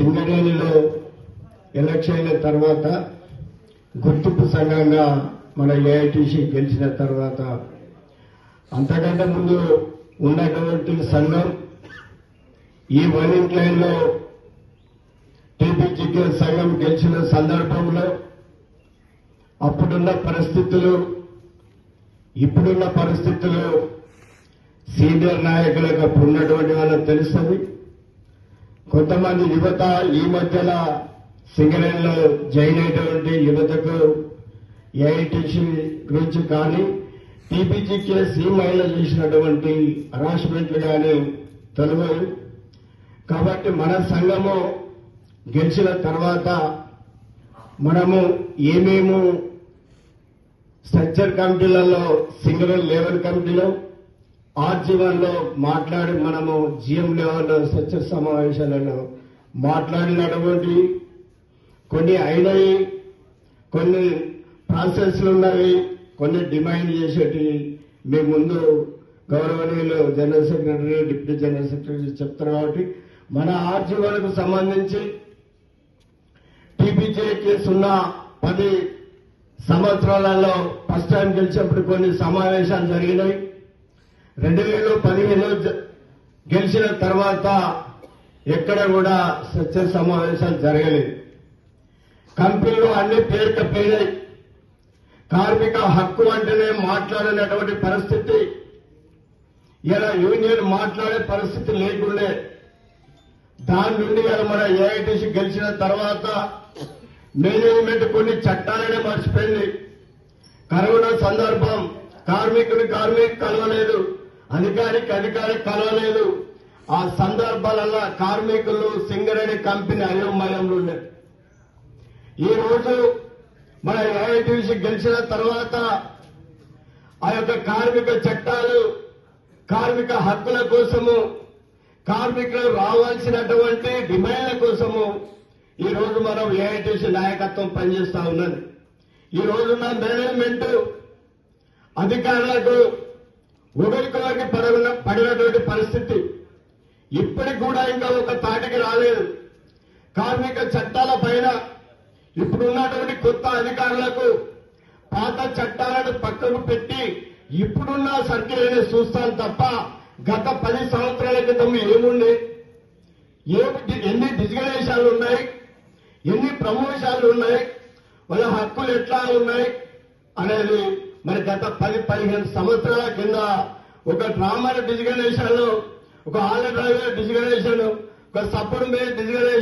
సింగరేణిలో ఎలక్షన్ తర్వాత గుర్తింపు సంఘంగా మన ఏఐటీసీ గెలిచిన తర్వాత అంతకంటే ముందు ఉన్నటువంటి సంఘం ఈ వన్ ఇంక్లైన్ లో టీపీజీకే సంఘం గెలిచిన సందర్భంలో అప్పుడున్న పరిస్థితులు ఇప్పుడున్న పరిస్థితులు సీనియర్ నాయకులకు అప్పుడు ఉన్నటువంటి వాళ్ళకి తెలుస్తుంది. కొంతమంది యువత ఈ మధ్యన సింగరేణిలో జాయిన్ అయినటువంటి యువతకు ఏఐటీసీ గురించి కానీ టీపీజీకే సీమైలో చేసినటువంటి హరాస్మెంట్లు కానీ తెలియదు. కాబట్టి మన సంఘము గెలిచిన తర్వాత మనము ఏమేమో స్ట్రక్చర్ కమిటీలలో సింగరేణి లెవెల్ కమిటీలో ఆర్జీవన్లో మాట్లాడి మనము జీఎం లెవెల్లో స్ట్రక్చర్ సమావేశాలలో మాట్లాడినటువంటి కొన్ని అయినవి, కొన్ని ప్రాసెస్లు ఉన్నవి, కొన్ని డిమాండ్ చేసేటి మీ ముందు గౌరవనీయులు general secretary, deputy general secretary చెప్తారు. కాబట్టి మన ఆర్జీవన్కు సంబంధించి టీపీజే కేసు ఉన్న 10 సంవత్సరాలలో ఫస్ట్ టైం గెలిచినప్పుడు కొన్ని సమావేశాలు జరిగినాయి. 2015 గెలిచిన తర్వాత ఎక్కడ కూడా స్ట్రక్చర్ సమావేశాలు జరగలేదు. కంపెనీలు అన్ని పేరుకపోయినాయి. కార్మిక హక్కు అంటేనే మాట్లాడినటువంటి పరిస్థితి, ఇలా యూనియన్ మాట్లాడే పరిస్థితి లేకుండే. దాని నుండి ఇలా మన ఏఐటీసీ గెలిచిన తర్వాత మేనేజ్మెంట్ కొన్ని చట్టాలనే మర్చిపోయింది. కరోనా సందర్భం కార్మికుని కలవలేదు, అధికారి కలవలేదు. ఆ సందర్భాలలో కార్మికులు సింగరేణి కంపెనీ అయోమయంలో ఉండేది. ఈ రోజు మన ఏఐటీసీ గెలిచిన తర్వాత ఆ యొక్క కార్మిక చట్టాలు, కార్మిక హక్కుల కోసము, కార్మికులు రావాల్సినటువంటి డిమాండ్ల కోసము ఈ రోజు మనం ఏఐటీసీ నాయకత్వం పనిచేస్తా ఉన్నది. ఈ రోజున్న మేనేజ్మెంట్ అధికారులకు ఒకరికొకరికి పడినటువంటి పరిస్థితి ఇప్పటికి కూడా ఇంకా ఒక తాటికి రాలేదు. కార్మిక చట్టాల పైన ఇప్పుడున్నటువంటి కొత్త అధికారులకు పాత చట్టాలను పక్కకు పెట్టి ఇప్పుడున్న సర్కిల్ని చూస్తాను తప్ప గత 10 సంవత్సరాల క్రితం ఏముంది, ఎన్ని డిజిగ్నేషన్లు ఉన్నాయి, ఎన్ని ప్రమోషన్లు ఉన్నాయి, వాళ్ళ హక్కులు ఎట్లా ఉన్నాయి అనేది మరి గత 10-15 సంవత్సరాల కింద ఒక డ్రామర్ డిజిగ్నేషన్, ఒక ఆల్ డ్రైవర్ డిజిగ్నేషన్, ఒక సపోర్ట్ మీద డిజిగ్నేషన్